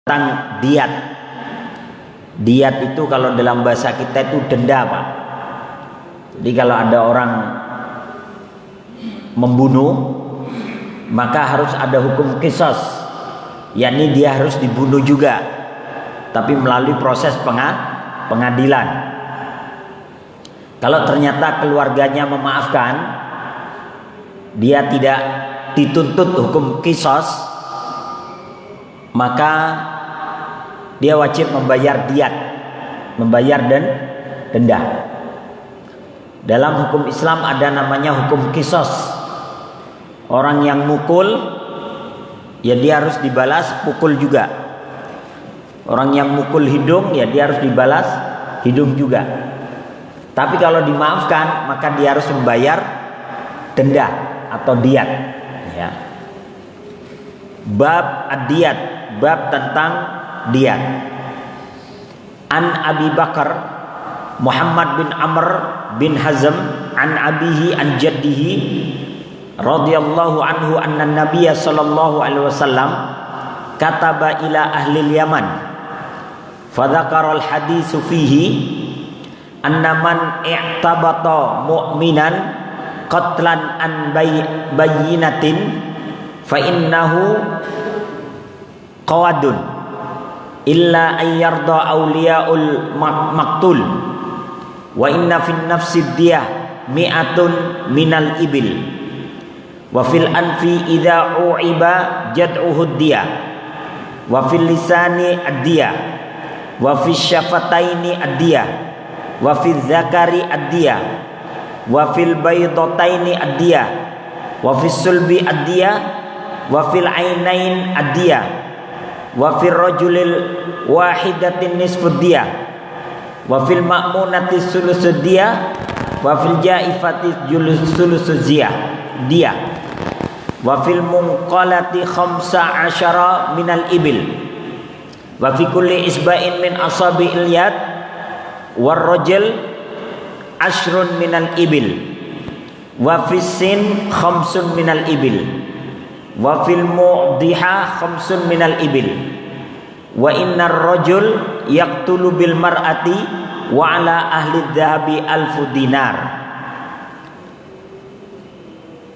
tentang diat. Diat itu kalau dalam bahasa kita itu denda, Pak. Jadi kalau ada orang membunuh, maka harus ada hukum qisas, yakni dia harus dibunuh juga, tapi melalui proses pengadilan. Kalau ternyata keluarganya memaafkan, dia tidak dituntut hukum qisas, maka dia wajib membayar diat, membayar denda. Dalam hukum Islam ada namanya hukum qisas. Orang yang mukul, ya dia harus dibalas pukul juga. Orang yang mukul hidung, ya dia harus dibalas hidung juga. Tapi kalau dimaafkan, maka dia harus membayar denda atau diat. Ya. Bab ad-diat, bab tentang diat. An Abi Bakar Muhammad bin Amr bin Hazm an abihi an jaddihi radhiyallahu anhu anna nabiyya sallallahu alaihi wasallam kataba ila ahli Yaman fadzakara al-haditsu fihi anna man i'tabata mu'minan qatlan an bayyinatin fa innahu qawadun illa ayyarda awliyaul maqtul wa inna fin nafsi diyah mi'atun minal ibil wa fil anfi idza u'iba jad'uhu diyah wa fil lisani ad-diyah wa fis syafataini ad-diyah wa fil zakari ad-diyah wa fil baydataini ad-diyah wa fis sulbi ad-diyah wa fil ainain ad-diyah wa fil rajulil wahidatin nisfud diyah wa fil ma'munati sulusud diyah wa fil jaifati sulusud diyah wa fil munqalati 15 minal ibil wa fi kulli isba'in min asabi'il yad war rajul ashrun minal ibil wa fis sin 5 minal ibil wa fil mu'diha 5 minal ibil wa innar rajul yaqtulu bil mar'ati wa ala ahli dhahabi alfu dinar.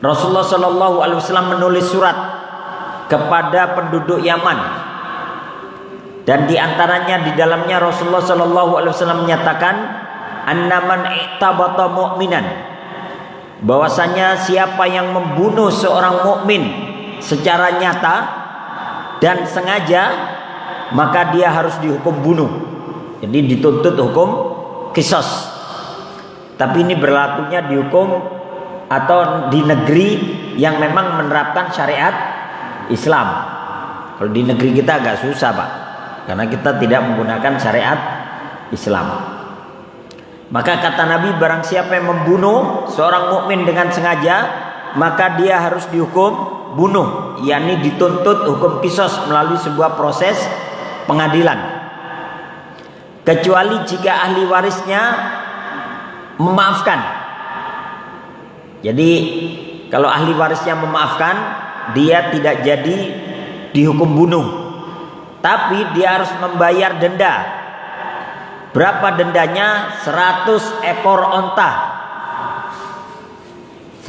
Rasulullah sallallahu alaihi wasallam menulis surat kepada penduduk Yaman, dan di antaranya di dalamnya Rasulullah sallallahu alaihi wasallam menyatakan annaman i'tabata mu'minan, bahwasanya siapa yang membunuh seorang mukmin secara nyata dan sengaja, maka dia harus dihukum bunuh. Jadi dituntut hukum qisas. Tapi ini berlakunya dihukum atau di negeri yang memang menerapkan syariat Islam. Kalau di negeri kita agak susah, Pak, karena kita tidak menggunakan syariat Islam. Maka kata Nabi, barang siapa yang membunuh seorang mukmin dengan sengaja, maka dia harus dihukum bunuh, yakni dituntut hukum qisas melalui sebuah proses pengadilan. Kecuali jika ahli warisnya memaafkan. Jadi kalau ahli warisnya memaafkan, dia tidak jadi dihukum bunuh, tapi dia harus membayar denda. Berapa dendanya? 100 ekor onta.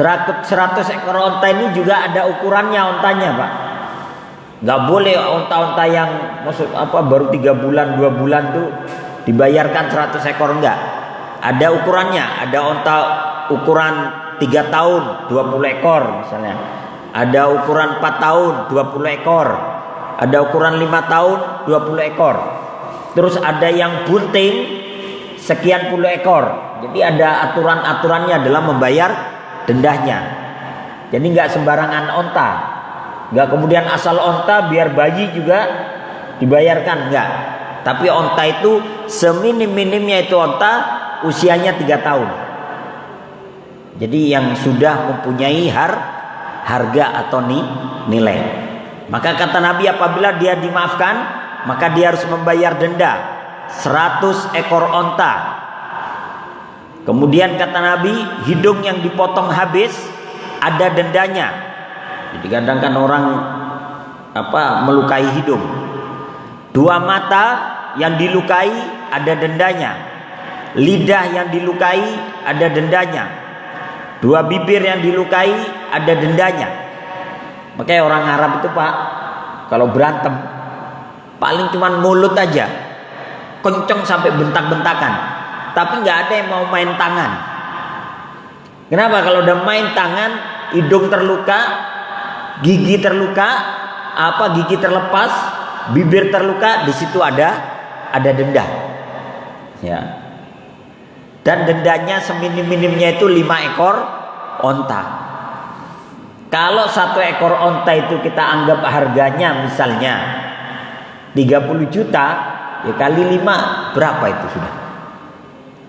100 ekor onta ini juga ada ukurannya ontanya, Pak. Nggak boleh onta-onta yang maksud apa baru 3 bulan 2 bulan tuh dibayarkan 100 ekor, enggak. Ada ukurannya. Ada onta ukuran 3 tahun 20 ekor misalnya. Ada ukuran 4 tahun 20 ekor. Ada ukuran 5 tahun 20 ekor. Terus ada yang bunting sekian puluh ekor. Jadi ada aturan-aturannya dalam membayar dendanya. Jadi nggak sembarangan onta, nggak kemudian asal onta biar bayi juga dibayarkan, nggak. Tapi onta itu seminim-minimnya itu onta usianya 3 tahun. Jadi yang sudah mempunyai harga atau nilai. Maka kata Nabi, apabila dia dimaafkan, maka dia harus membayar denda 100 ekor onta. Kemudian kata Nabi, hidung yang dipotong habis ada dendanya. Jadi kadang kan orang melukai hidung. Dua mata yang dilukai ada dendanya. Lidah yang dilukai ada dendanya. Dua bibir yang dilukai ada dendanya. Makanya orang Arab itu Pak, kalau berantem paling cuman mulut aja, kenceng sampai bentak-bentakan, tapi nggak ada yang mau main tangan. Kenapa? Kalau udah main tangan, hidung terluka, gigi terluka, gigi terlepas, bibir terluka, di situ ada denda. Ya. Dan dendanya seminim-minimnya itu 5 ekor onta. Kalau 1 ekor onta itu kita anggap harganya misalnya 30 juta, ya kali 5 berapa itu sudah?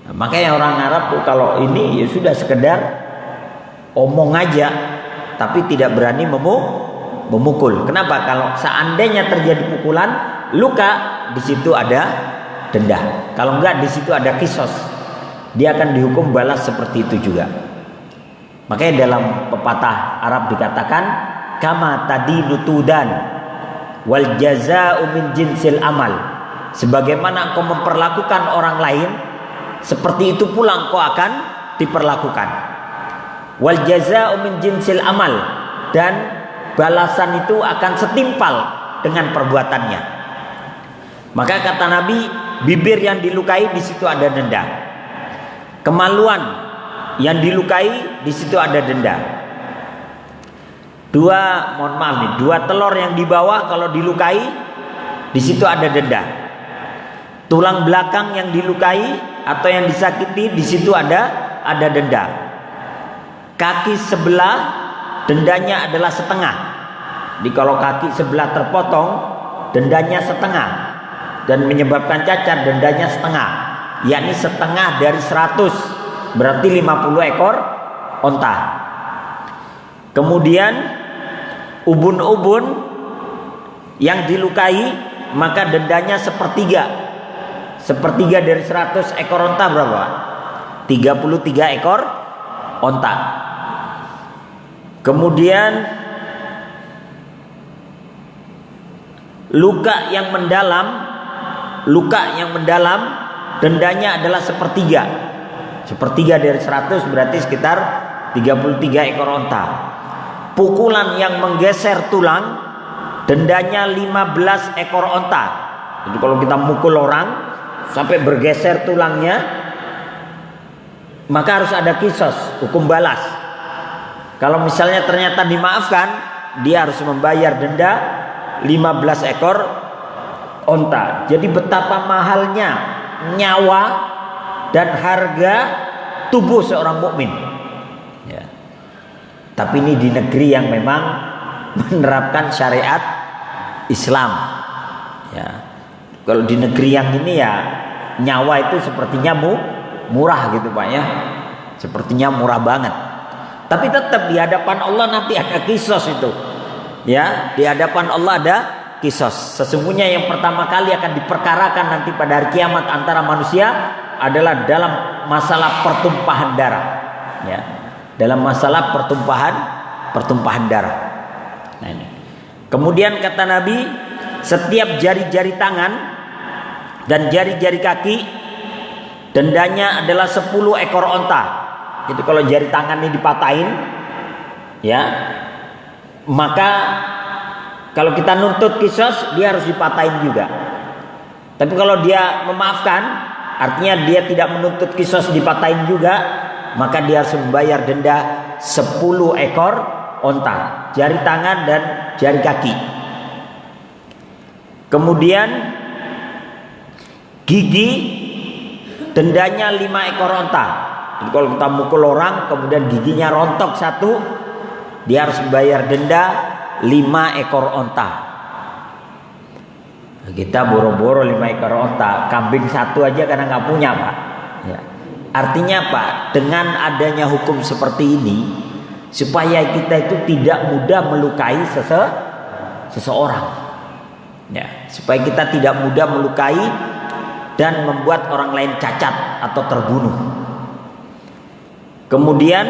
Nah, makanya orang Arab tuh kalau ini ya sudah sekedar omong aja, tapi tidak berani memukul. Kenapa? Kalau seandainya terjadi pukulan, luka, di situ ada denda. Kalau enggak, di situ ada kisos. Dia akan dihukum balas seperti itu juga. Makanya dalam pepatah Arab dikatakan kama tadinu tudan wal jazaa'u min jinsil amal. Sebagaimana engkau memperlakukan orang lain, seperti itu pula engkau akan diperlakukan. Wal jazaa'u min jinsil amal, dan balasan itu akan setimpal dengan perbuatannya. Maka kata Nabi, bibir yang dilukai di situ ada denda. Kemaluan yang dilukai di situ ada denda. Dua telur yang di bawah kalau dilukai di situ ada denda. Tulang belakang yang dilukai atau yang disakiti di situ ada denda. Kaki sebelah dendanya adalah setengah. Jadi kalau kaki sebelah terpotong dendanya setengah, dan menyebabkan cacat dendanya setengah, yakni setengah dari 100, berarti 50 ekor onta. Kemudian ubun-ubun yang dilukai maka dendanya sepertiga dari 100 ekor onta berapa? 33 ekor onta. Kemudian luka yang mendalam dendanya adalah sepertiga dari 100, berarti sekitar 33 ekor onta. Pukulan yang menggeser tulang dendanya 15 ekor onta. Jadi kalau kita mukul orang sampai bergeser tulangnya, maka harus ada kisos, hukum balas. Kalau misalnya ternyata dimaafkan, dia harus membayar denda 15 ekor onta. Jadi betapa mahalnya nyawa dan harga tubuh seorang mukmin. Ya. Tapi ini di negeri yang memang menerapkan syariat Islam. Ya. Kalau di negeri yang ini ya nyawa itu sepertinya murah gitu Pak ya. Sepertinya murah banget. Tapi tetap di hadapan Allah nanti ada kisos itu. Ya, di hadapan Allah ada kisos. Sesungguhnya yang pertama kali akan diperkarakan nanti pada hari kiamat antara manusia adalah dalam masalah pertumpahan darah. Ya, dalam masalah pertumpahan darah. Nah ini. Kemudian kata Nabi, setiap jari-jari tangan dan jari-jari kaki dendanya adalah 10 ekor onta. Jadi kalau jari tangan ini dipatahin, ya, maka kalau kita nuntut kisos, dia harus dipatahin juga. Tapi kalau dia memaafkan, artinya dia tidak menuntut kisos dipatahin juga, maka dia harus membayar denda 10 ekor onta, jari tangan dan jari kaki. Kemudian gigi dendanya 5 ekor onta. Jadi kalau kita mukul orang kemudian giginya rontok 1, dia harus membayar denda 5 ekor onta. Kita boro-boro 5 ekor onta, kambing 1 aja karena nggak punya Pak. Ya. Artinya Pak, dengan adanya hukum seperti ini, supaya kita itu tidak mudah melukai seseorang. Ya, supaya kita tidak mudah melukai dan membuat orang lain cacat atau terbunuh. Kemudian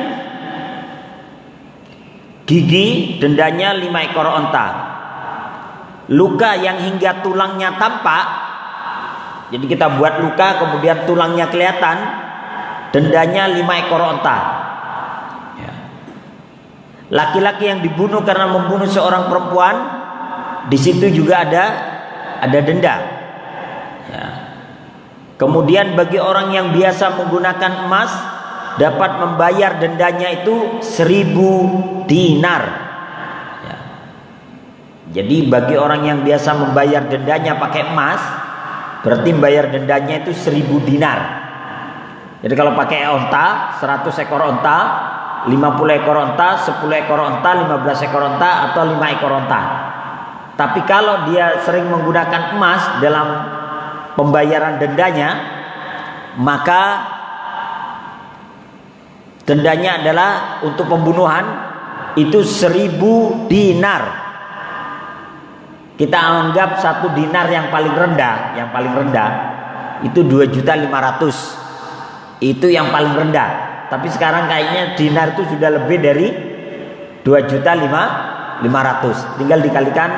gigi dendanya 5 ekor onta. luka yang hingga tulangnya tampak, jadi kita buat luka kemudian tulangnya kelihatan, dendanya 5 ekor onta. Ya. Laki-laki yang dibunuh karena membunuh seorang perempuan, di situ juga ada denda. Ya. Kemudian bagi orang yang biasa menggunakan emas, dapat membayar dendanya itu 1000 dinar. Ya. Jadi bagi orang yang biasa membayar dendanya pakai emas, berarti membayar dendanya itu 1000 dinar. Jadi kalau pakai onta, 100 ekor onta, 50 ekor onta, 10 ekor onta, 15 ekor onta, atau 5 ekor onta. Tapi kalau dia sering menggunakan emas dalam pembayaran dendanya, maka dendanya adalah untuk pembunuhan itu 1000 dinar. Kita anggap 1 dinar yang paling rendah itu 2.500.000. Itu yang paling rendah. Tapi sekarang kayaknya dinar itu sudah lebih dari 2.500.000. Tinggal dikalikan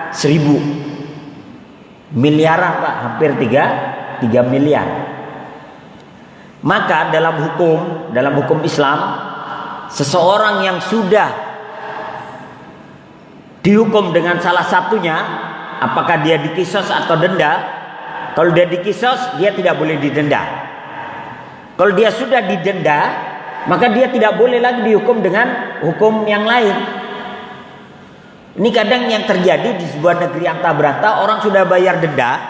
1000. Miliaran Pak, hampir 3 miliar. Maka dalam hukum Islam, seseorang yang sudah dihukum dengan salah satunya, apakah dia dikisos atau denda? Kalau dia dikisos, dia tidak boleh didenda. Kalau dia sudah didenda, maka dia tidak boleh lagi dihukum dengan hukum yang lain. Ini kadang yang terjadi di sebuah negeri antah berantah, orang sudah bayar denda,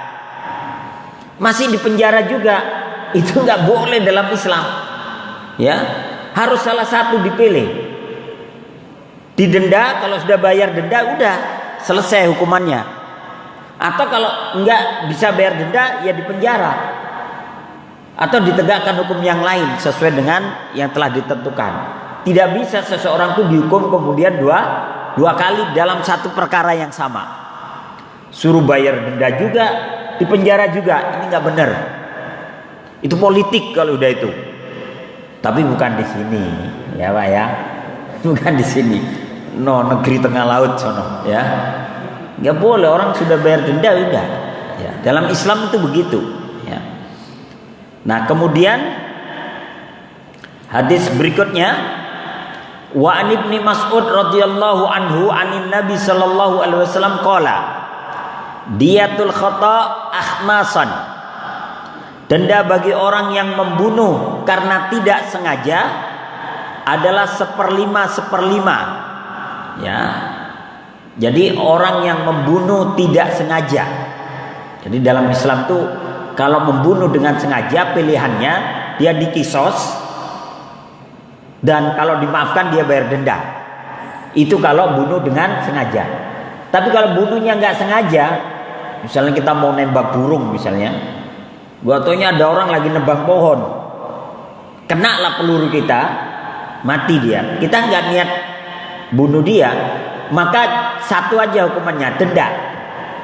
masih dipenjara juga. Itu nggak boleh dalam Islam. Ya, harus salah satu dipilih. Didenda, kalau sudah bayar denda udah selesai hukumannya. Atau kalau nggak bisa bayar denda, ya dipenjara. Atau ditegakkan hukum yang lain sesuai dengan yang telah ditentukan. Tidak bisa seseorang itu dihukum kemudian dua kali dalam satu perkara yang sama. Suruh bayar denda juga, dipenjara juga. Ini nggak benar. Itu politik kalau udah itu. Tapi bukan di sini, ya Pak ya. Bukan di sini. No, negeri tengah laut sono, ya. Nggak boleh, orang sudah bayar denda udah. Ya, dalam Islam itu begitu. Ya. Nah, kemudian hadis berikutnya, wa an ibni Mas'ud radhiyallahu anhu anin Nabi sallallahu alaihi wasallam qala diyatul khata ahmasan, denda bagi orang yang membunuh karena tidak sengaja adalah 1/5 ya. Jadi orang yang membunuh tidak sengaja. Jadi dalam Islam tuh kalau membunuh dengan sengaja pilihannya dia dikisos, dan kalau dimaafkan dia bayar denda. Itu kalau bunuh dengan sengaja. Tapi kalau bunuhnya nggak sengaja, misalnya kita mau nembak burung misalnya, gua taunya ada orang lagi nebang pohon, kena lah peluru kita, mati dia. Kita nggak niat bunuh dia, maka satu aja hukumannya, denda.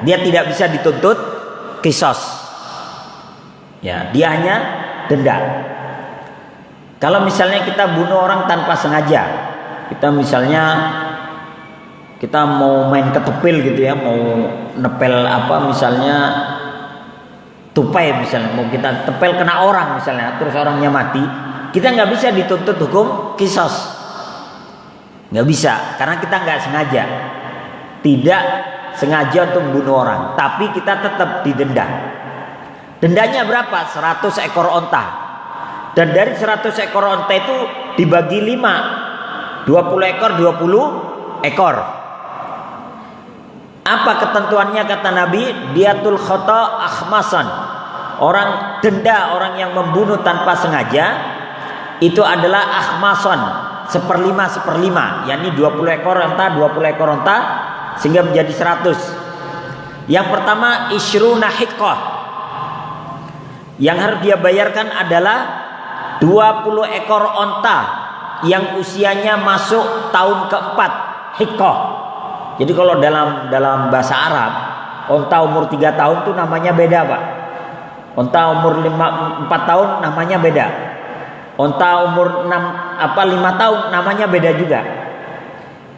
Dia tidak bisa dituntut kisos. Ya, dia hanya denda. Kalau misalnya kita bunuh orang tanpa sengaja, kita misalnya kita mau main ketepil gitu ya, mau nepel apa misalnya tupai misalnya, mau kita tepel kena orang misalnya, terus orangnya mati, kita nggak bisa dituntut hukum kisos, nggak bisa, karena kita nggak sengaja, tidak sengaja untuk membunuh orang, tapi kita tetap didenda. Dendanya berapa? 100 ekor onta. Dan dari 100 ekor onta itu dibagi 5. 20 ekor, 20 ekor. Apa ketentuannya kata Nabi? Diyatul khata akhmasan. Orang denda orang yang membunuh tanpa sengaja itu adalah akhmasan, 1/5, yakni 20 ekor onta, 20 ekor onta sehingga menjadi 100. Yang pertama isyruna hiqqah. Yang harus dia bayarkan adalah 20 ekor onta yang usianya masuk tahun keempat, hiqqah. Jadi kalau dalam bahasa Arab, onta umur 3 tahun itu namanya beda Pak. Onta umur 4 tahun namanya beda. Onta umur 5 tahun namanya beda juga.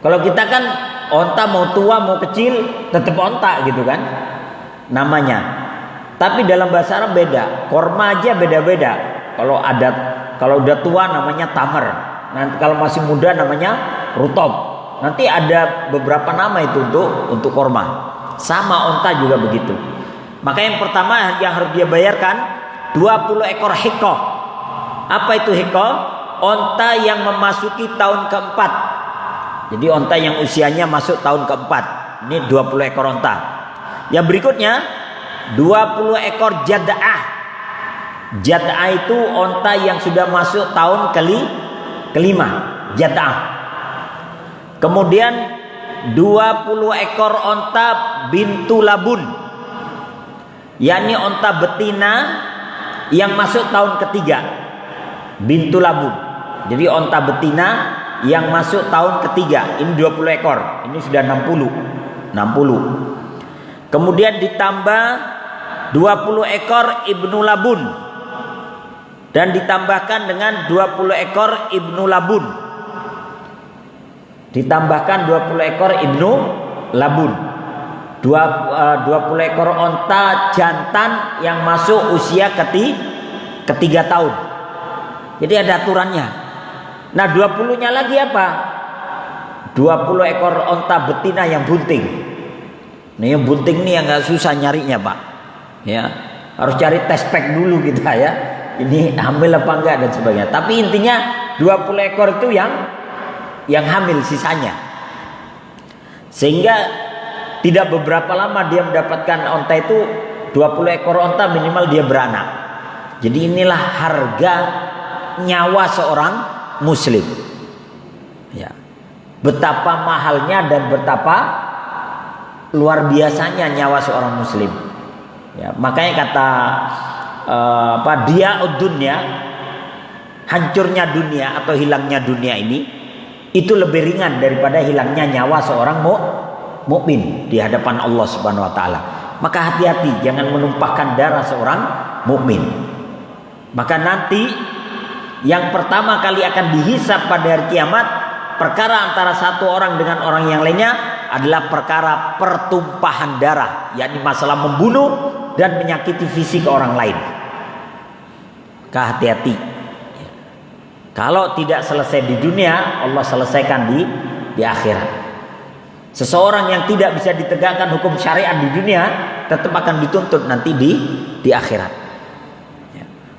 Kalau kita kan onta mau tua mau kecil tetap onta gitu kan namanya. Tapi dalam bahasa Arab beda, korma aja beda-beda. Kalau udah tua namanya tamar, nanti kalau masih muda namanya rutob. Nanti ada beberapa nama itu untuk korma. Sama onta juga begitu. Maka yang pertama yang harus dia bayarkan 20 ekor hikoh. Apa itu hikoh? Onta yang memasuki tahun keempat. Jadi onta yang usianya masuk tahun keempat. Ini 20 ekor onta. Yang berikutnya 20 ekor jada'ah. Jada'ah itu onta yang sudah masuk tahun kelima. Jada'ah. Kemudian 20 ekor onta bintu labun, yakni onta betina yang masuk tahun ketiga. Bintu labun, jadi onta betina yang masuk tahun ketiga. Ini 20 ekor, ini sudah 60. Kemudian ditambah 20 ekor ibnu labun, dan ditambahkan dengan 20 ekor ibnu labun, ditambahkan 20 ekor ibnu labun, 20 ekor onta jantan yang masuk usia ketiga tahun. Jadi ada aturannya. Nah 20-nya lagi apa? 20 ekor onta betina yang bunting. Nah yang bunting nih yang gak susah nyarinya Pak. Ya, harus cari test pack dulu kita ya. Ini hamil apa enggak dan sebagainya. Tapi intinya 20 ekor itu yang hamil sisanya. Sehingga tidak beberapa lama dia mendapatkan onta itu 20 ekor onta minimal dia beranak. Jadi inilah harga nyawa seorang muslim. Ya. Betapa mahalnya dan betapa luar biasanya nyawa seorang muslim. Ya, makanya kata dia dunia, hancurnya dunia atau hilangnya dunia ini itu lebih ringan daripada hilangnya nyawa seorang mukmin di hadapan Allah Subhanahu wa taala. Maka hati-hati jangan menumpahkan darah seorang mukmin. Maka nanti yang pertama kali akan dihisab pada hari kiamat, perkara antara satu orang dengan orang yang lainnya adalah perkara pertumpahan darah, yakni masalah membunuh dan menyakiti fisik orang lain. Maka hati-hati. Kalau tidak selesai di dunia, Allah selesaikan di akhirat. Seseorang yang tidak bisa ditegakkan hukum syariat di dunia tetap akan dituntut nanti di akhirat.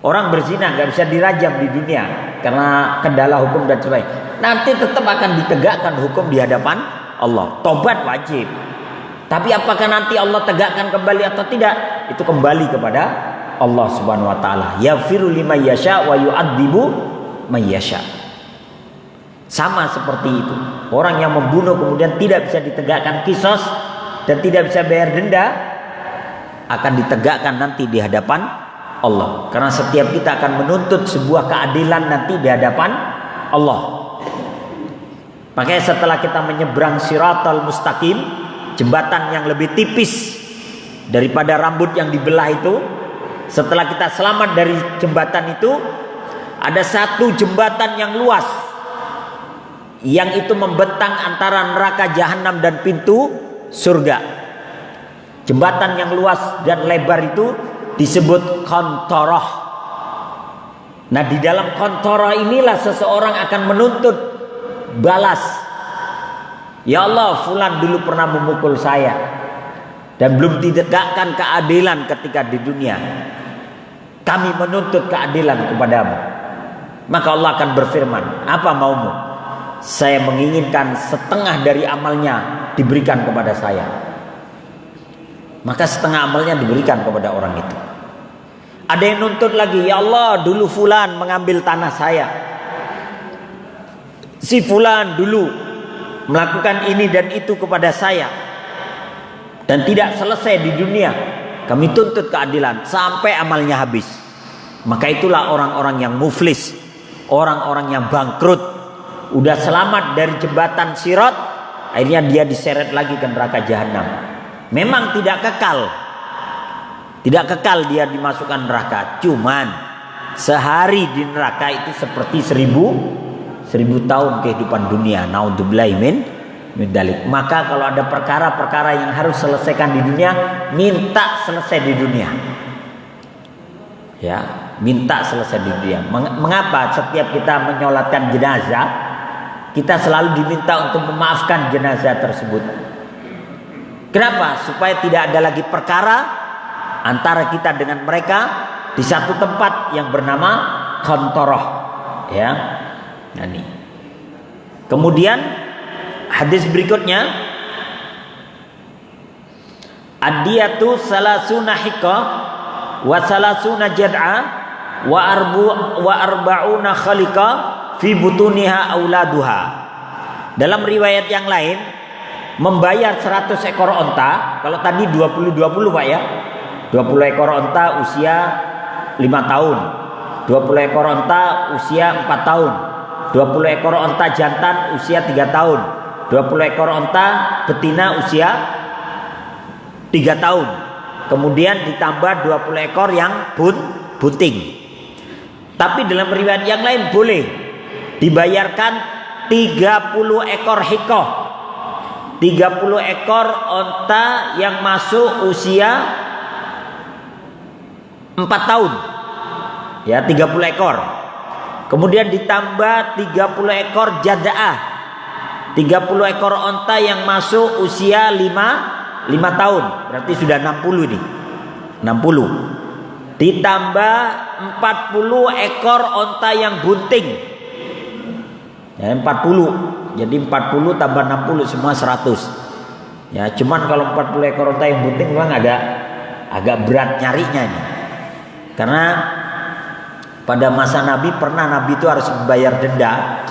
Orang berzina nggak bisa dirajam di dunia karena kendala hukum dan sebagainya. Nanti tetap akan ditegakkan hukum di hadapan Allah. Tobat wajib. Tapi apakah nanti Allah tegakkan kembali atau tidak? Itu kembali kepada Allah Subhanahu wa taala. Yaghfiru liman yasha wa yu'adzibu man yasha. Sama seperti itu. Orang yang membunuh kemudian tidak bisa ditegakkan qisas dan tidak bisa bayar denda akan ditegakkan nanti di hadapan Allah. Karena setiap kita akan menuntut sebuah keadilan nanti di hadapan Allah. Makanya setelah kita menyeberang Shiratal Mustaqim, jembatan yang lebih tipis daripada rambut yang dibelah itu, setelah kita selamat dari jembatan itu, ada satu jembatan yang luas, yang itu membentang antara neraka jahanam dan pintu surga. Jembatan yang luas dan lebar itu disebut qantoroh. Nah di dalam qantoroh inilah seseorang akan menuntut balas. Ya Allah, fulan dulu pernah memukul saya dan belum ditegakkan keadilan ketika di dunia. Kami menuntut keadilan kepadamu. Maka Allah akan berfirman, apa maumu? Saya menginginkan setengah dari amalnya diberikan kepada saya. Maka setengah amalnya diberikan kepada orang itu. Ada yang nuntut lagi, ya Allah dulu fulan mengambil tanah saya, si fulan dulu melakukan ini dan itu kepada saya, dan tidak selesai di dunia. Kami tuntut keadilan sampai amalnya habis. Maka itulah orang-orang yang muflis, orang-orang yang bangkrut, udah selamat dari jembatan Sirat, akhirnya dia diseret lagi ke neraka jahanam. Memang tidak kekal, tidak kekal dia dimasukkan neraka. Cuman sehari di neraka itu seperti seribu tahun kehidupan dunia. Naudzubillahi min dalik. Maka kalau ada perkara-perkara yang harus selesaikan di dunia, minta selesai di dunia. Ya, minta selesai di dunia. Mengapa setiap kita menyolatkan jenazah, kita selalu diminta untuk memaafkan jenazah tersebut? Kenapa? Supaya tidak ada lagi perkara antara kita dengan mereka di satu tempat yang bernama Qantoroh. Ya, nah ini. Kemudian hadis berikutnya, ad-diyatu salasuna hiqah wa salasuna jad'a wa arba'una khaliqa fi butuniha auladuha. Dalam riwayat yang lain, membayar 100 ekor onta. Kalau tadi 20 Pak ya, 20 ekor onta usia 5 tahun, 20 ekor onta usia 4 tahun, 20 ekor onta jantan usia 3 tahun, 20 ekor onta betina usia 3 tahun. Kemudian ditambah 20 ekor yang bunting. Tapi dalam riwayat yang lain boleh dibayarkan 30 ekor hikoh, 30 ekor onta yang masuk usia 4 tahun. Ya, 30 ekor. Kemudian ditambah 30 ekor jada'ah, 30 ekor onta yang masuk usia 5 tahun. Berarti sudah 60 ini. 60. Ditambah 40 ekor onta yang bunting. Ya, 40. Jadi 40 tambah 60 semua 100. Ya, cuman kalau 40 ekor onta yang bunting memang agak berat nyarinya ini. Karena pada masa Nabi pernah Nabi itu harus membayar denda.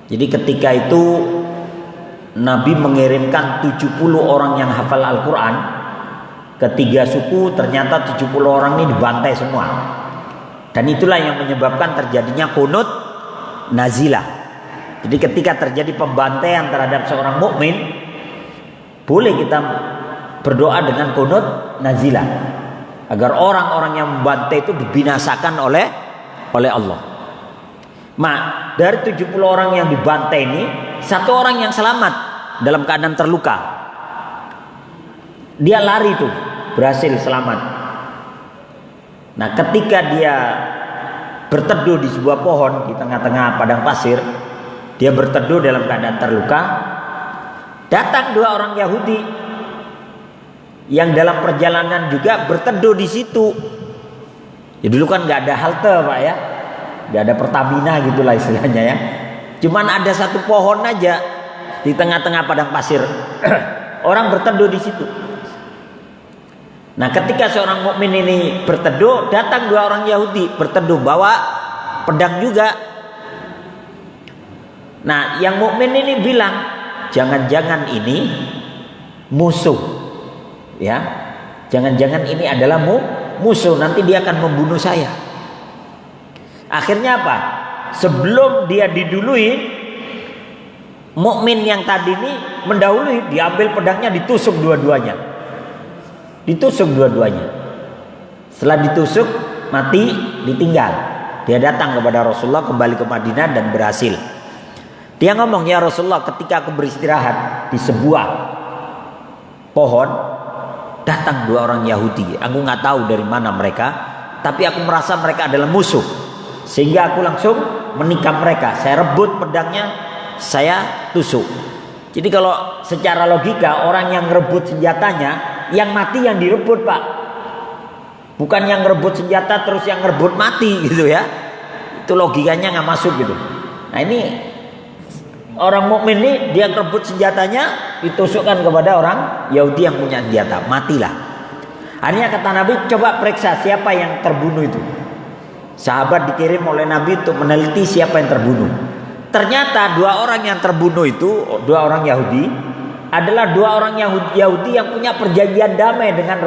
Jadi ketika itu Nabi mengirimkan 70 orang yang hafal Al-Quran ke 3 suku. Ternyata 70 orang ini dibantai semua. Dan itulah yang menyebabkan terjadinya qunut nazilah. Jadi ketika terjadi pembantaian terhadap seorang mukmin, boleh kita berdoa dengan qunut nazilah, agar orang-orang yang membantai itu dibinasakan oleh Allah. Dari 70 orang yang dibantai ini, 1 orang yang selamat dalam keadaan terluka. Dia lari tuh, berhasil selamat. Nah, ketika dia berteduh di sebuah pohon di tengah-tengah padang pasir, dia berteduh dalam keadaan terluka. Datang 2 orang Yahudi yang dalam perjalanan juga berteduh di situ. Ya dulu kan nggak ada halte Pak ya, nggak ada Pertamina gitulah istilahnya ya. Cuman ada 1 pohon aja di tengah-tengah padang pasir. Orang berteduh di situ. Nah, ketika seorang mukmin ini berteduh, datang 2 orang Yahudi berteduh bawa pedang juga. Nah, yang mukmin ini bilang, jangan-jangan ini musuh. Ya, jangan-jangan ini adalah musuh, nanti dia akan membunuh saya. Akhirnya apa? Sebelum dia didului, mukmin yang tadi ini mendahului, diambil pedangnya, ditusuk dua-duanya. Setelah ditusuk, mati, ditinggal. Dia datang kepada Rasulullah, kembali ke Madinah dan berhasil. Dia ngomong, ya Rasulullah, ketika aku beristirahat di sebuah pohon, datang 2 orang Yahudi. Aku nggak tahu dari mana mereka, tapi aku merasa mereka adalah musuh, sehingga aku langsung menikam mereka. Saya rebut pedangnya, saya tusuk. Jadi kalau secara logika, orang yang rebut senjatanya, yang mati yang direbut Pak, bukan yang rebut senjata terus yang rebut mati gitu ya. Itu logikanya nggak masuk gitu. Nah, ini orang mukmin ini, dia rebut senjatanya, ditusukkan kepada orang Yahudi yang punya senjata, matilah. Akhirnya kata Nabi, coba periksa siapa yang terbunuh itu. Sahabat dikirim oleh Nabi untuk meneliti siapa yang terbunuh. Ternyata 2 orang yang terbunuh itu, 2 orang Yahudi, adalah 2 orang Yahudi yang punya perjanjian damai dengan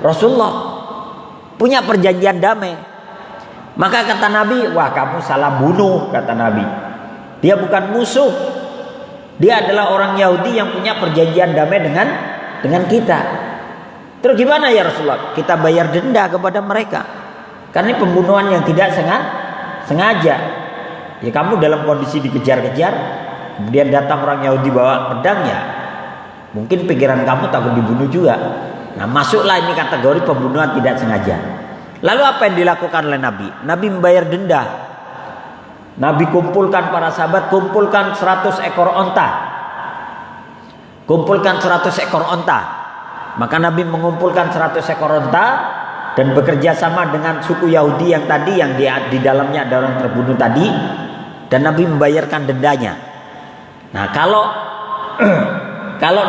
Rasulullah. Punya perjanjian damai. Maka kata Nabi, wah kamu salah bunuh, kata Nabi. Dia bukan musuh. Dia adalah orang Yahudi yang punya perjanjian damai dengan kita. Terus gimana ya Rasulullah? Kita bayar denda kepada mereka. Karena ini pembunuhan yang tidak sengaja. Ya kamu dalam kondisi dikejar-kejar, kemudian datang orang Yahudi bawa pedang, ya mungkin pikiran kamu takut dibunuh juga. Nah, masuklah ini kategori pembunuhan tidak sengaja. Lalu apa yang dilakukan oleh Nabi? Nabi membayar denda. Nabi kumpulkan para sahabat, kumpulkan 100 ekor onta. Kumpulkan 100 ekor onta. Maka Nabi mengumpulkan 100 ekor onta dan bekerja sama dengan suku Yahudi yang tadi, yang di dalamnya ada orang terbunuh tadi, dan Nabi membayarkan dendanya. Nah, kalau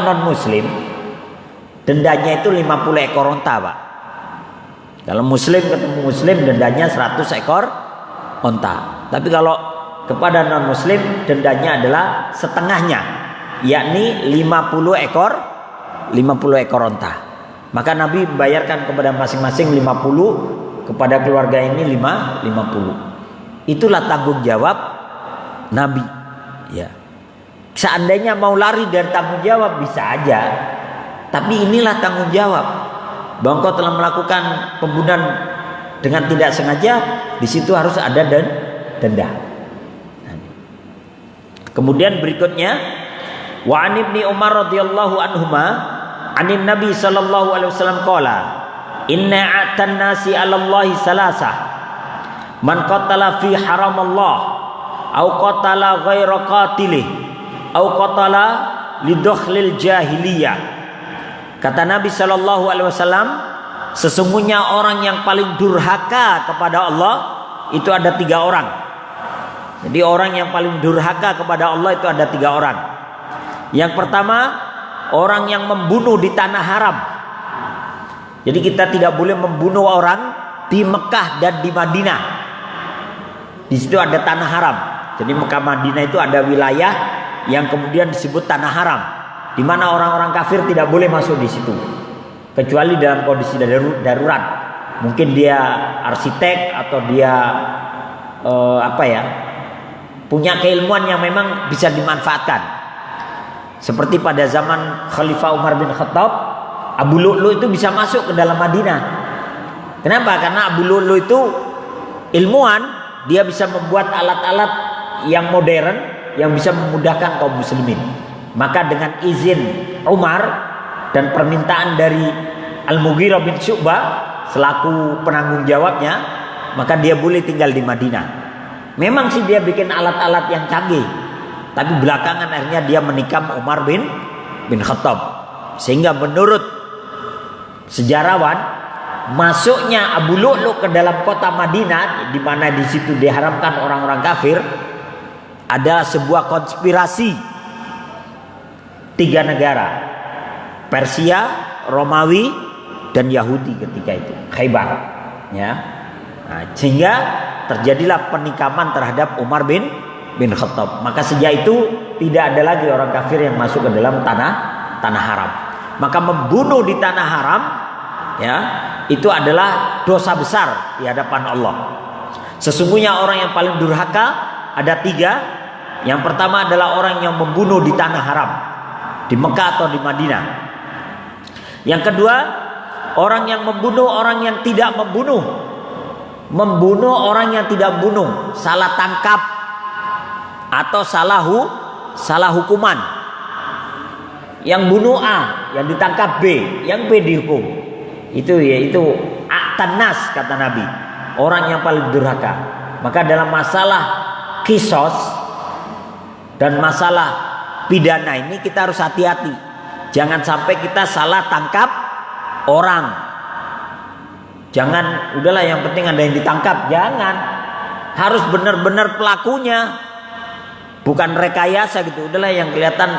non muslim dendanya itu 50 ekor onta, Pak. Kalau muslim ketemu muslim dendanya 100 ekor onta. Tapi kalau kepada non muslim dendanya adalah setengahnya, yakni 50 ekor onta. Maka Nabi membayarkan kepada masing-masing 50, kepada keluarga ini 50. Itulah tanggung jawab Nabi. Ya. Seandainya mau lari dari tanggung jawab bisa aja. Tapi inilah tanggung jawab. Bahwa engkau telah melakukan pembunuhan dengan tidak sengaja, di situ harus ada denda. Kemudian berikutnya, wa an ibni Umar radhiyallahu anhuma anin Nabi sallallahu alaihi wasallam qala inna a'tan nasi 'ala Allah salasah man qatala fi haram Allah au qatala ghaira qatilih au qatala lidukhlil jahiliyah. Kata Nabi sallallahu alaihi wasallam, sesungguhnya orang yang paling durhaka kepada Allah itu ada 3 orang. Jadi orang yang paling durhaka kepada Allah itu ada 3 orang. Yang pertama, orang yang membunuh di tanah haram. Jadi kita tidak boleh membunuh orang di Mekah dan di Madinah. Di situ ada tanah haram. Jadi Mekah Madinah itu ada wilayah yang kemudian disebut tanah haram, di mana orang-orang kafir tidak boleh masuk di situ, kecuali dalam kondisi darurat. Mungkin dia arsitek atau dia punya keilmuan yang memang bisa dimanfaatkan. Seperti pada zaman Khalifah Umar bin Khattab, Abu Lu'lu itu bisa masuk ke dalam Madinah. Kenapa? Karena Abu Lu'lu itu ilmuwan, dia bisa membuat alat-alat yang modern yang bisa memudahkan kaum muslimin. Maka dengan izin Umar dan permintaan dari Al-Mughirah bin Syu'bah selaku penanggung jawabnya, maka dia boleh tinggal di Madinah. Memang sih dia bikin alat-alat yang canggih, tapi belakangan akhirnya dia menikam Umar bin Khattab. Sehingga menurut sejarawan, masuknya Abu Lu'lu ke dalam kota Madinah, di mana di situ diharamkan orang-orang kafir, adalah sebuah konspirasi 3 negara, Persia, Romawi, dan Yahudi ketika itu, Khaybar. Ya. Nah, sehingga terjadilah penikaman terhadap Umar bin Khattab. Maka sejak itu tidak ada lagi orang kafir yang masuk ke dalam tanah haram. Maka membunuh di tanah haram, ya, itu adalah dosa besar di hadapan Allah. Sesungguhnya orang yang paling durhaka ada 3. Yang pertama adalah orang yang membunuh di tanah haram, di Mekah atau di Madinah. Yang kedua, orang yang membunuh orang yang tidak membunuh. Membunuh orang yang tidak membunuh, salah tangkap atau salah hukuman. Yang bunuh A, yang ditangkap B, yang B dihukum. Itu a'tanas kata Nabi, orang yang paling durhaka. Maka dalam masalah kisos dan masalah pidana ini kita harus hati-hati. Jangan sampai kita salah tangkap orang. Jangan, udahlah yang penting ada yang ditangkap. Jangan. Harus benar-benar pelakunya. Bukan rekayasa gitu. Udahlah yang kelihatan,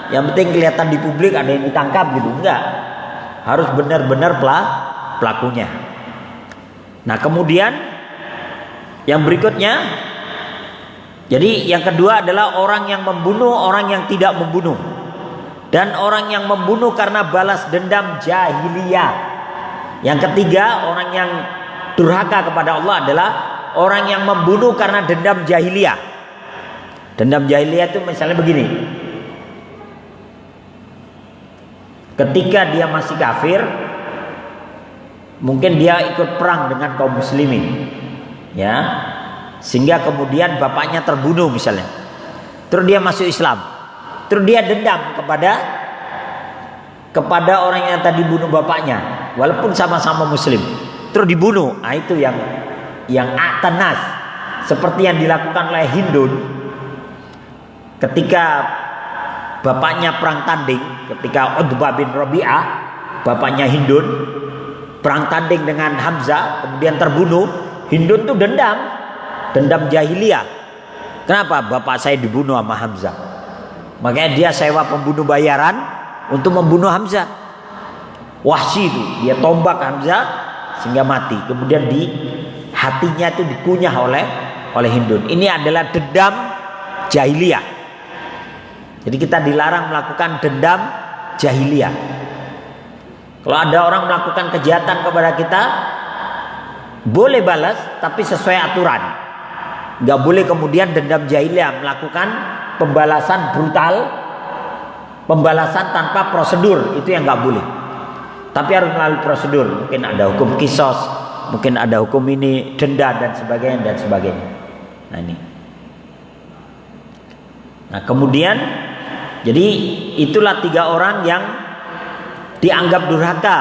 yang penting kelihatan di publik ada yang ditangkap gitu. Enggak. Harus benar-benar pelakunya. Nah, kemudian yang berikutnya, jadi yang kedua adalah orang yang membunuh orang yang tidak membunuh. Dan orang yang membunuh karena balas dendam jahiliyah. Yang ketiga, orang yang durhaka kepada Allah adalah orang yang membunuh karena dendam jahiliyah. Dendam jahiliyah itu misalnya begini. Ketika dia masih kafir, mungkin dia ikut perang dengan kaum muslimin, ya, sehingga kemudian bapaknya terbunuh misalnya. Terus dia masuk Islam. Terus dia dendam kepada orang yang tadi bunuh bapaknya, walaupun sama-sama muslim. Terus dibunuh. Nah, itu yang atanas, seperti yang dilakukan oleh Hindun ketika bapaknya perang tanding, ketika Utbah bin Rabi'ah, bapaknya Hindun, perang tanding dengan Hamzah, kemudian terbunuh. Hindun tuh dendam jahiliyah. Kenapa? Bapak saya dibunuh sama Hamzah. Makanya dia sewa pembunuh bayaran untuk membunuh Hamzah. Wahsy itu, dia tombak Hamzah sehingga mati. Kemudian di hatinya itu dikunyah oleh Hindun. Ini adalah dendam jahiliyah. Jadi kita dilarang melakukan dendam jahiliyah. Kalau ada orang melakukan kejahatan kepada kita, boleh balas tapi sesuai aturan. Gak boleh kemudian dendam jahiliyah, melakukan pembalasan brutal, pembalasan tanpa prosedur, itu yang gak boleh. Tapi harus melalui prosedur. Mungkin ada hukum kisos, mungkin ada hukum ini denda dan sebagainya. Nah ini. Nah kemudian, jadi itulah 3 orang yang dianggap durhaka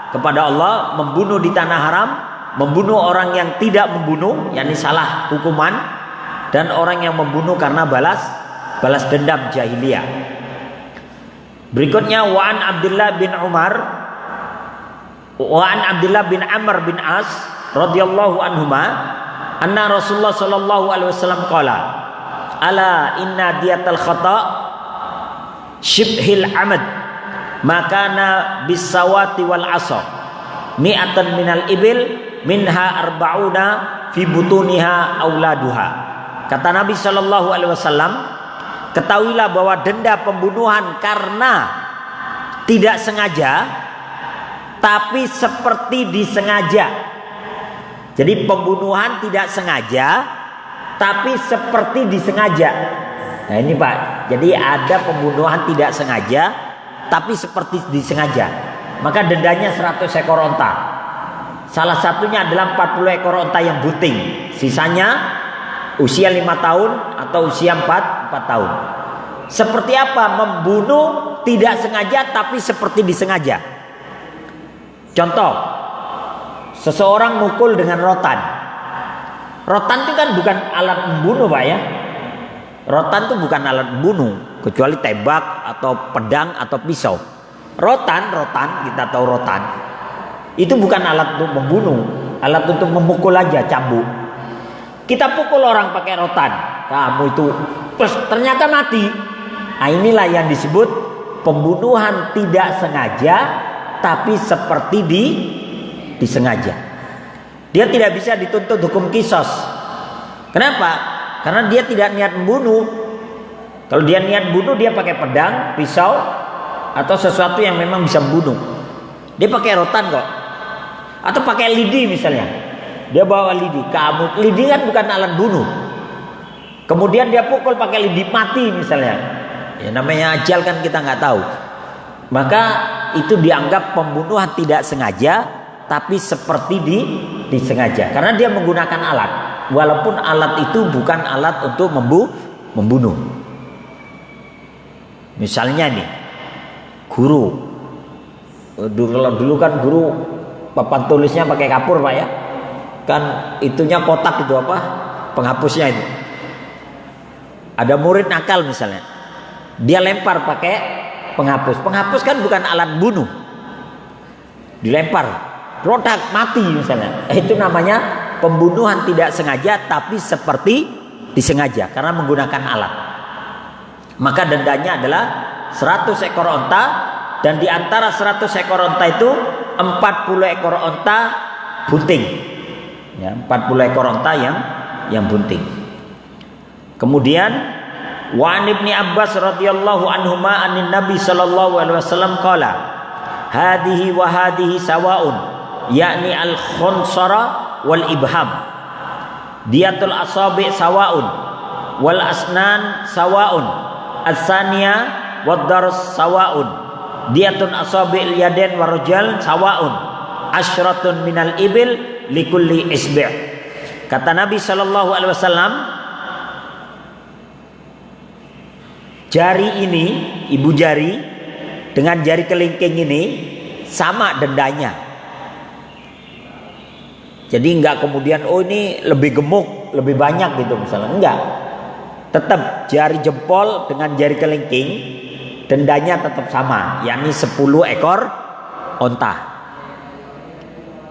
kepada Allah, membunuh di tanah haram, membunuh orang yang tidak membunuh, yakni salah hukuman, dan orang yang membunuh karena balas dendam jahiliyah. Berikutnya wa an Abdullah bin Amr bin As radhiyallahu anhuma anna Rasulullah sallallahu alaihi wasallam qala ala inna diyatal khata shibhil amad makana bisawati wal asa mi'atan minal ibil minha arba'una fi butuniha auladuha. Kata Nabi sallallahu alaihi wasallam, ketahuilah bahwa denda pembunuhan karena tidak sengaja tapi seperti disengaja. Jadi pembunuhan tidak sengaja tapi seperti disengaja. Nah ini Pak, jadi ada pembunuhan tidak sengaja tapi seperti disengaja. Maka dendanya 100 ekor onta. Salah satunya adalah 40 ekor onta yang bunting. Sisanya usia 5 tahun atau usia 4 tahun. Seperti apa membunuh tidak sengaja tapi seperti disengaja? Contoh, seseorang mukul dengan rotan. Rotan itu kan bukan alat membunuh Pak ya. Rotan itu bukan alat membunuh, kecuali tembak atau pedang atau pisau. Rotan kita tahu rotan. Itu bukan alat untuk membunuh, alat untuk memukul aja, cambuk. Kita pukul orang pakai rotan, kamu itu ternyata mati. Nah inilah yang disebut pembunuhan tidak sengaja tapi seperti disengaja. Dia tidak bisa dituntut hukum kisos. Kenapa? Karena dia tidak niat membunuh. Kalau dia niat bunuh, dia pakai pedang, pisau, atau sesuatu yang memang bisa membunuh. Dia pakai rotan kok. Atau pakai lidi misalnya. Dia bawa lidi. Lidi kan bukan alat bunuh. Kemudian dia pukul pakai lidi, mati misalnya. Ya namanya ajal kan kita nggak tahu. Maka itu dianggap pembunuhan tidak sengaja tapi seperti disengaja. Karena dia menggunakan alat. Walaupun alat itu bukan alat untuk membunuh. Misalnya nih, guru. Dulu kan guru papan tulisnya pakai kapur Pak ya. Kan itunya kotak itu apa? Penghapusnya itu. Ada murid nakal misalnya. Dia lempar pakai penghapus. Penghapus kan bukan alat bunuh. Dilempar, rodak mati misalnya. Itu namanya pembunuhan tidak sengaja tapi seperti disengaja karena menggunakan alat. Maka dendanya adalah 100 ekor onta, dan di antara 100 ekor onta itu 40 ekor onta bunting. Ya, 40 ekor onta yang bunting. Kemudian wa an Ibnu Abbas radhiyallahu anhuma anin Nabi sallallahu alaihi wasallam qala hadhihi wa hadhihi sawaun yakni al-khunsara wal ibham diyatul asabi sawaun wal asnan sawaun as-saniya wad dars sawaun diatun asabi al-yadain warujal sawaun asyratun minal ibil likulli isbi'. Kata Nabi sallallahu alaihi wasallam, jari ini, ibu jari dengan jari kelingking ini sama dendanya. Jadi enggak kemudian oh ini lebih gemuk, lebih banyak gitu misalnya. Enggak. Tetap jari jempol dengan jari kelingking dendanya tetap sama, yakni 10 ekor onta.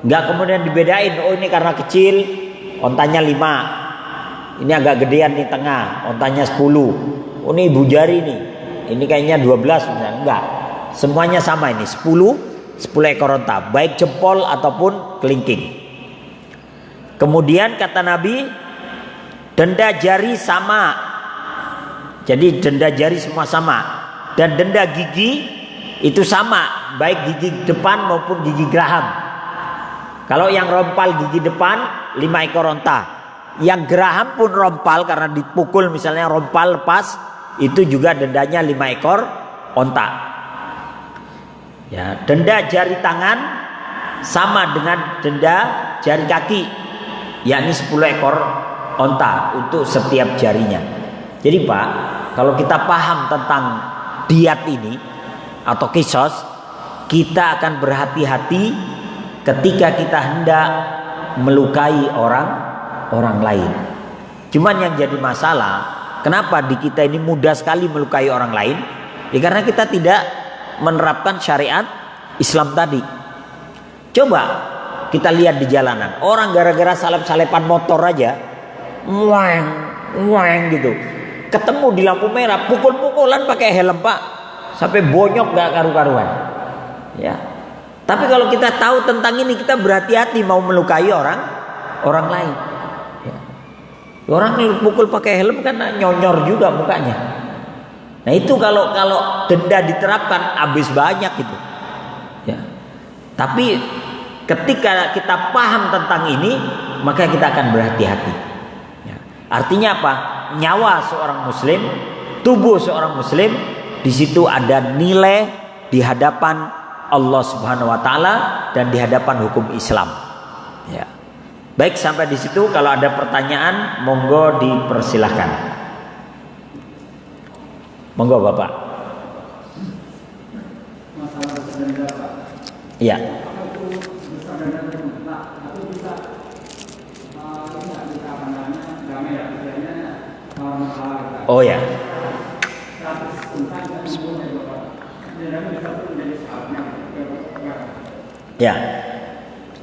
Enggak kemudian dibedain, oh ini karena kecil ontanya 5. Ini agak gedean di tengah, ontanya 10. Oh ini ibu jari nih. Ini kayaknya 12 misalnya. Enggak. Semuanya sama ini, 10 ekor onta, baik jempol ataupun kelingking. Kemudian kata Nabi, denda jari sama. Jadi denda jari semua sama. Dan denda gigi itu sama, baik gigi depan maupun gigi geraham. Kalau yang rompal gigi depan 5 ekor onta. Yang geraham pun rompal karena dipukul misalnya rompal lepas, itu juga dendanya 5 ekor onta. Ya, denda jari tangan sama dengan denda jari kaki, yakni 10 ekor onta untuk setiap jarinya. Jadi Pak, kalau kita paham tentang diat ini atau kisos, kita akan berhati-hati ketika kita hendak melukai orang lain. Cuman yang jadi masalah, kenapa di kita ini mudah sekali melukai orang lain? Ya karena kita tidak menerapkan syariat Islam tadi. Coba kita lihat di jalanan, orang gara-gara salep-salepan motor aja, muang gitu, ketemu di lampu merah, pukul-pukulan pakai helm Pak, sampai bonyok gak karu-karuan. Ya. Tapi kalau kita tahu tentang ini, kita berhati-hati mau melukai orang lain. Ya. Orang pukul pakai helm kan nyonyor juga mukanya. Nah itu kalau denda diterapkan habis banyak gitu. Ya. Tapi ketika kita paham tentang ini, maka kita akan berhati-hati. Ya. Artinya apa? Nyawa seorang muslim, tubuh seorang muslim, di situ ada nilai di hadapan Allah Subhanahu wa taala dan di hadapan hukum Islam. Ya. Baik, sampai di situ. Kalau ada pertanyaan, monggo dipersilahkan. Monggo Bapak. Iya. Oh ya. Ya.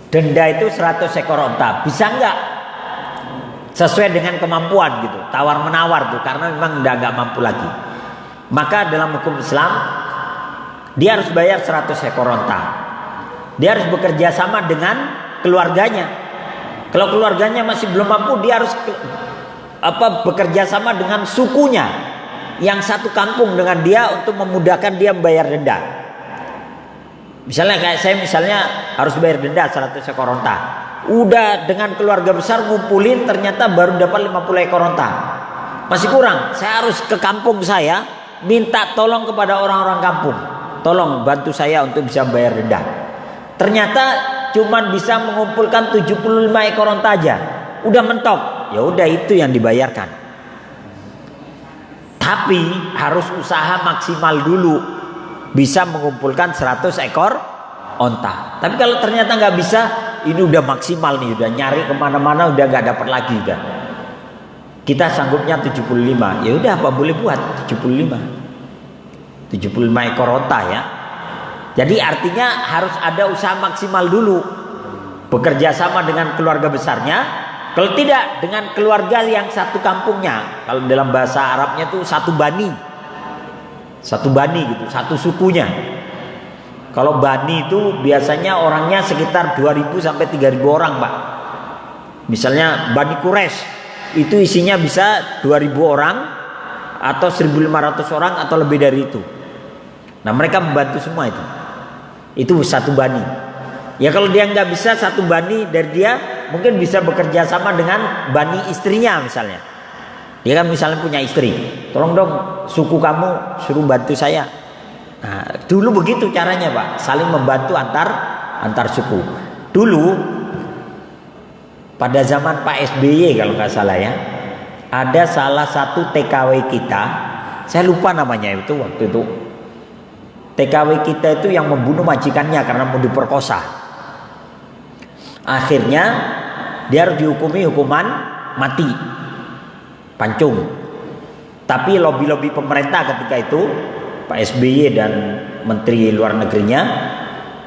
Denda itu 100 ekor onta. Bisa enggak? Sesuai dengan kemampuan gitu. Tawar menawar tuh, karena memang udah enggak mampu lagi. Maka dalam hukum Islam dia harus bayar 100 ekor onta. Dia harus bekerja sama dengan keluarganya. Kalau keluarganya masih belum mampu, dia harus bekerja sama dengan sukunya yang satu kampung dengan dia untuk memudahkan dia membayar denda. Misalnya kayak saya harus bayar denda 100 ekor onta. Udah dengan keluarga besar ngumpulin, ternyata baru dapat 50 ekor onta. Masih kurang. Saya harus ke kampung saya, minta tolong kepada orang-orang kampung, tolong bantu saya untuk bisa bayar denda. Ternyata cuman bisa mengumpulkan 75 ekor onta aja, udah mentok. Ya udah, itu yang dibayarkan. Tapi harus usaha maksimal dulu, bisa mengumpulkan 100 ekor onta. Tapi kalau ternyata nggak bisa, ini udah maksimal nih, udah nyari kemana-mana udah nggak dapat lagi udah. Kita sanggupnya 75. Ya udah, apa boleh buat 75 ekor onta ya. Jadi artinya harus ada usaha maksimal dulu. Bekerja sama dengan keluarga besarnya. Kalau tidak, dengan keluarga yang satu kampungnya. Kalau dalam bahasa Arabnya itu satu bani. Satu bani gitu, satu sukunya. Kalau bani itu biasanya orangnya sekitar 2000 sampai 3000 orang, Pak. Misalnya Bani Quraisy itu isinya bisa 2000 orang atau 1500 orang atau lebih dari itu. Nah mereka membantu semua itu satu bani. Ya kalau dia nggak bisa satu bani dari dia, mungkin bisa bekerja sama dengan bani istrinya misalnya. Dia kan misalnya punya istri, tolong dong suku kamu suruh bantu saya. Nah dulu begitu caranya Pak, saling membantu antar suku. Dulu pada zaman Pak SBY kalau nggak salah ya, ada salah satu TKW kita Saya lupa namanya itu waktu itu. TKW kita itu yang membunuh majikannya karena mau diperkosa. Akhirnya dia harus dihukumi hukuman mati, pancung. Tapi lobby-lobby pemerintah ketika itu, Pak SBY dan Menteri Luar Negerinya,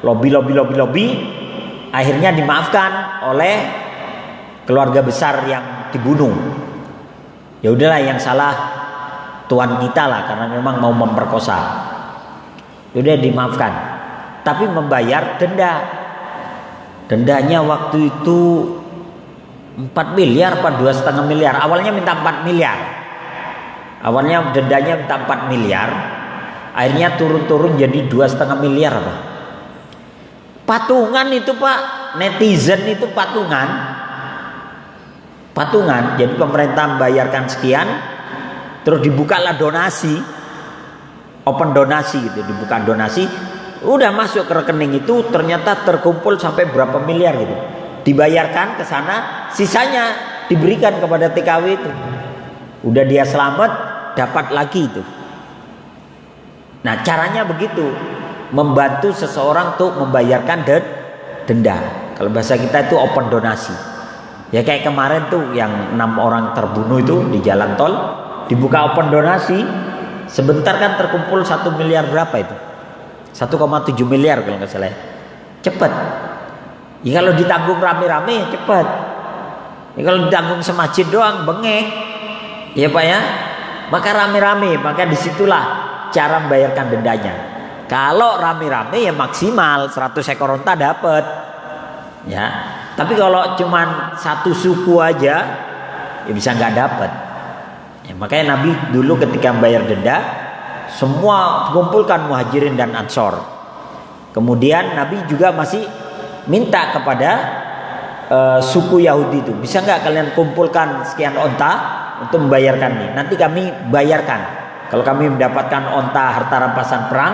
lobby, akhirnya dimaafkan oleh keluarga besar yang dibunuh. Ya udahlah, yang salah tuan kita lah karena memang mau memperkosa. Udah dimaafkan, tapi membayar denda. Dendanya waktu itu 4 miliar apa 2,5 miliar. Awalnya minta 4 miliar. Awalnya dendanya minta 4 miliar. Akhirnya turun-turun jadi 2,5 miliar apa. Patungan itu Pak, netizen itu patungan. Jadi pemerintah membayarkan sekian, terus dibukalah donasi. Open donasi gitu, dibuka donasi, udah masuk ke rekening itu, ternyata terkumpul sampai berapa miliar gitu, dibayarkan ke sana, sisanya diberikan kepada TKW itu. Udah dia selamat, dapat lagi itu. Nah caranya begitu, membantu seseorang untuk membayarkan denda. Kalau bahasa kita itu open donasi. Ya kayak kemarin tuh yang 6 orang terbunuh itu di jalan tol, dibuka open donasi. Sebentar kan terkumpul 1 miliar berapa itu? 1,7 miliar kalau nggak salah. Cepat. Ya kalau ditanggung rame-rame cepat. Ya kalau ditanggung semajid doang bengek. Ya Pak ya. Maka rame-rame, maka disitulah cara membayarkan dendanya. Kalau rame-rame ya maksimal 100 ekor onta dapat. Ya. Tapi kalau cuman satu suku aja ya bisa nggak dapat. Ya, makanya Nabi dulu ketika membayar denda semua kumpulkan muhajirin dan ansor. Kemudian Nabi juga masih minta kepada suku Yahudi itu, bisa nggak kalian kumpulkan sekian onta untuk membayarkan ini? Nanti kami bayarkan kalau kami mendapatkan onta harta rampasan perang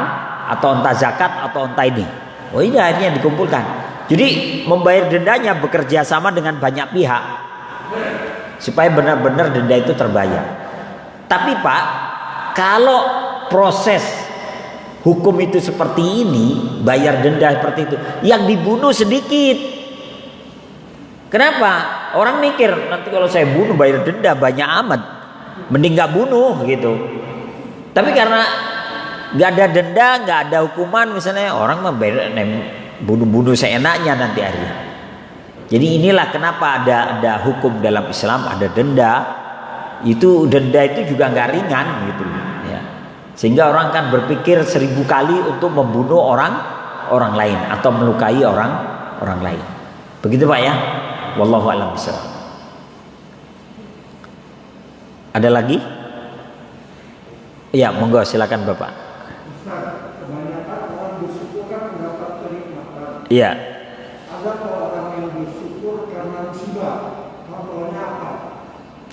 atau onta zakat atau onta ini. Oh iya, akhirnya dikumpulkan. Jadi membayar dendanya bekerja sama dengan banyak pihak supaya benar-benar denda itu terbayar. Tapi Pak, kalau proses hukum itu seperti ini, bayar denda seperti itu, yang dibunuh sedikit. Kenapa? Orang mikir nanti kalau saya bunuh bayar denda banyak amat, mending nggak bunuh gitu. Tapi karena nggak ada denda, nggak ada hukuman, misalnya orang bunuh-bunuh seenaknya nanti akhirnya. Jadi inilah kenapa ada hukum dalam Islam, ada denda. Itu denda itu juga nggak ringan gitu ya. Sehingga orang kan berpikir 1000 kali untuk membunuh orang lain atau melukai orang lain. Begitu Pak ya. Wallahu a'lam bishawab. Ada lagi? Ya, monggo silakan Bapak. Kebanyakan orang bersyukur kan mendapat kenikmatan. Iya. Ada orang yang bersyukur karena musibah. Contohnya apa?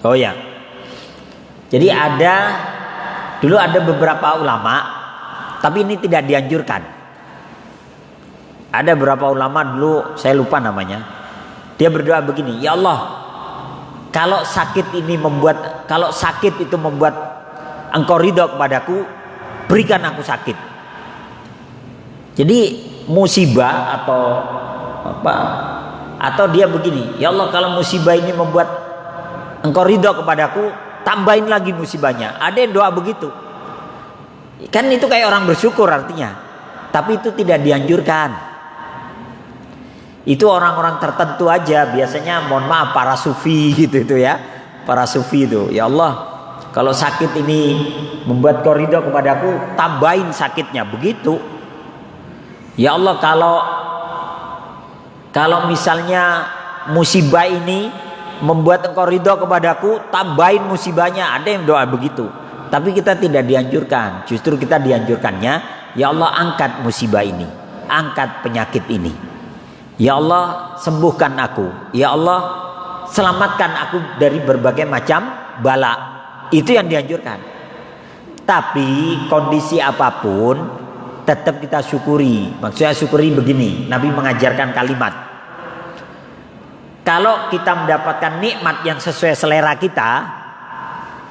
Oh ya. Jadi dulu ada beberapa ulama, tapi ini tidak dianjurkan. Ada beberapa ulama dulu, saya lupa namanya. Dia berdoa begini, ya Allah, kalau sakit itu membuat Engkau ridho kepadaku, berikan aku sakit. Jadi musibah atau dia begini, ya Allah, kalau musibah ini membuat Engkau ridho kepadaku, tambahin lagi musibahnya. Ada yang doa begitu. Kan itu kayak orang bersyukur artinya. Tapi itu tidak dianjurkan. Itu orang-orang tertentu aja. Biasanya mohon maaf para sufi gitu itu ya. Para sufi itu. Ya Allah, kalau sakit ini membuat Kau ridho kepadaku, tambahin sakitnya. Begitu. Ya Allah, kalau misalnya musibah ini membuat Engkau ridho kepadaku, tambahin musibahnya. Ada yang doa begitu. Tapi kita tidak dianjurkan. Justru kita dianjurkannya, ya Allah, angkat musibah ini, angkat penyakit ini. Ya Allah, sembuhkan aku. Ya Allah, selamatkan aku dari berbagai macam bala. Itu yang dianjurkan. Tapi kondisi apapun tetap kita syukuri. Maksudnya syukuri begini, Nabi mengajarkan kalimat, kalau kita mendapatkan nikmat yang sesuai selera kita,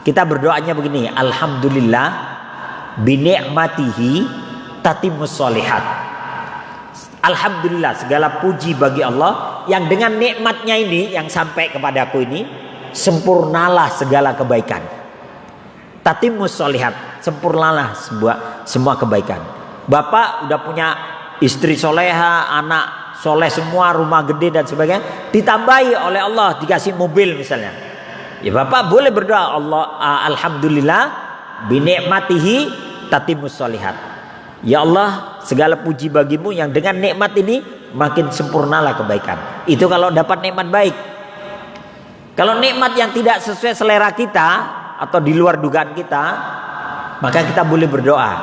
Kita berdoanya begini, alhamdulillah bi ni'matihi tatimmus sholihat. Alhamdulillah, segala puji bagi Allah yang dengan nikmatnya ini yang sampai kepadaku ini sempurnalah segala kebaikan. Tatimmus sholihat, sempurnalah semua kebaikan. Bapak udah punya istri soleha, anak soleh semua, rumah gede dan sebagainya, ditambahi oleh Allah dikasih mobil misalnya. Ya Bapak boleh berdoa, Allah alhamdulillah bi ni'matihi tatimmus sholihat. Ya Allah, segala puji bagimu yang dengan nikmat ini makin sempurnalah kebaikan. Itu kalau dapat nikmat baik. Kalau nikmat yang tidak sesuai selera kita atau di luar dugaan kita, maka kita boleh berdoa,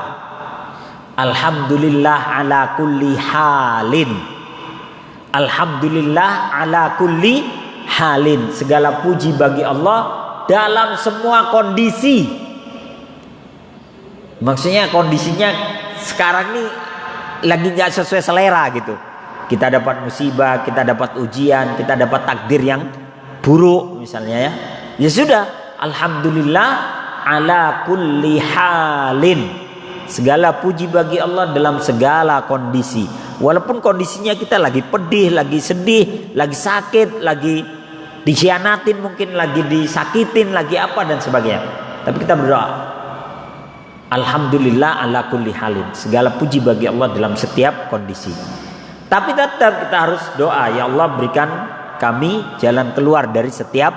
alhamdulillah ala kulli halin. Alhamdulillah ala kulli halin. Segala puji bagi Allah dalam semua kondisi. Maksudnya kondisinya sekarang ini lagi gak sesuai selera gitu. Kita dapat musibah, kita dapat ujian, kita dapat takdir yang buruk misalnya ya. Ya sudah, alhamdulillah ala kulli halin. Segala puji bagi Allah dalam segala kondisi. Walaupun kondisinya kita lagi pedih, lagi sedih, lagi sakit, lagi dikhianatin, mungkin lagi disakitin, lagi apa dan sebagainya. Tapi kita berdoa, alhamdulillah ala kulli halin. Segala puji bagi Allah dalam setiap kondisi. Tapi tetap kita harus doa, ya Allah berikan kami jalan keluar dari setiap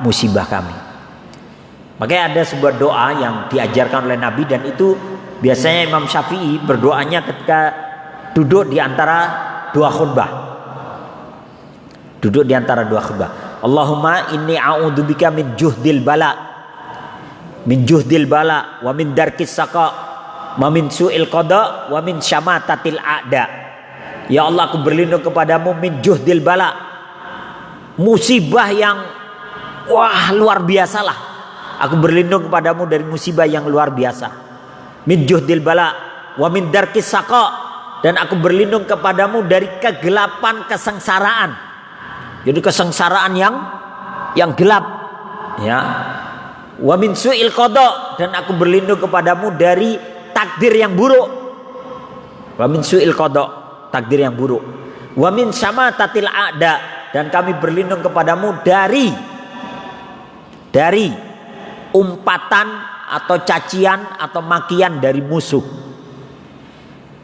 musibah kami. Makanya ada sebuah doa yang diajarkan oleh Nabi, dan itu biasanya Imam Syafi'i berdoanya ketika duduk di antara dua khutbah. Duduk di antara dua khutbah. Allahumma inni a'udzubika min juhdil bala. Min juhdil bala wa min darkis saqa wa min su'il qada wa min syamatatil a'da. Ya Allah, aku berlindung kepadamu min juhdil bala. Musibah yang wah luar biasa lah. Aku berlindung kepadamu dari musibah yang luar biasa. Min juhdil bala wa min darkis saqa, dan aku berlindung kepadamu dari kegelapan kesengsaraan. Jadi kesengsaraan yang gelap ya. Wa min su'il qada, dan aku berlindung kepadamu dari takdir yang buruk. Wa min su'il qada, takdir yang buruk. Wa min syamatatil a'da, dan kami berlindung kepadamu dari umpatan atau cacian atau makian dari musuh.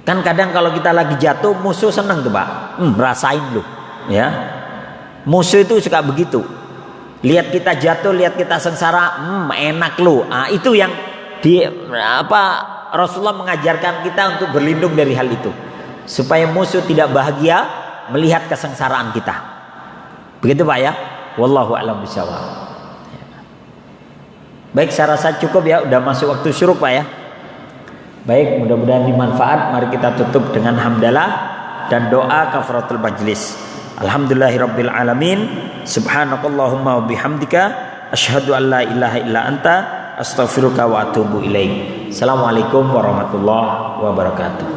Kan kadang kalau kita lagi jatuh, musuh seneng tuh Pak, rasain lu ya. Musuh itu suka begitu, lihat kita jatuh, lihat kita sengsara, enak lu. Itu yang Rasulullah mengajarkan kita untuk berlindung dari hal itu, supaya musuh tidak bahagia melihat kesengsaraan kita. Begitu Pak ya. Wallahu a'lam bishawab. Baik, saya rasa cukup ya, udah masuk waktu syuruk Pak ya. Baik, mudah-mudahan dimanfaat. Mari kita tutup dengan hamdalah dan doa kafaratul majlis. Alhamdulillahirabbil alamin. Subhanakallahumma wa bihamdika asyhadu an la ilaha illa anta astaghfiruka wa atubu ilaik. Assalamualaikum warahmatullahi wabarakatuh.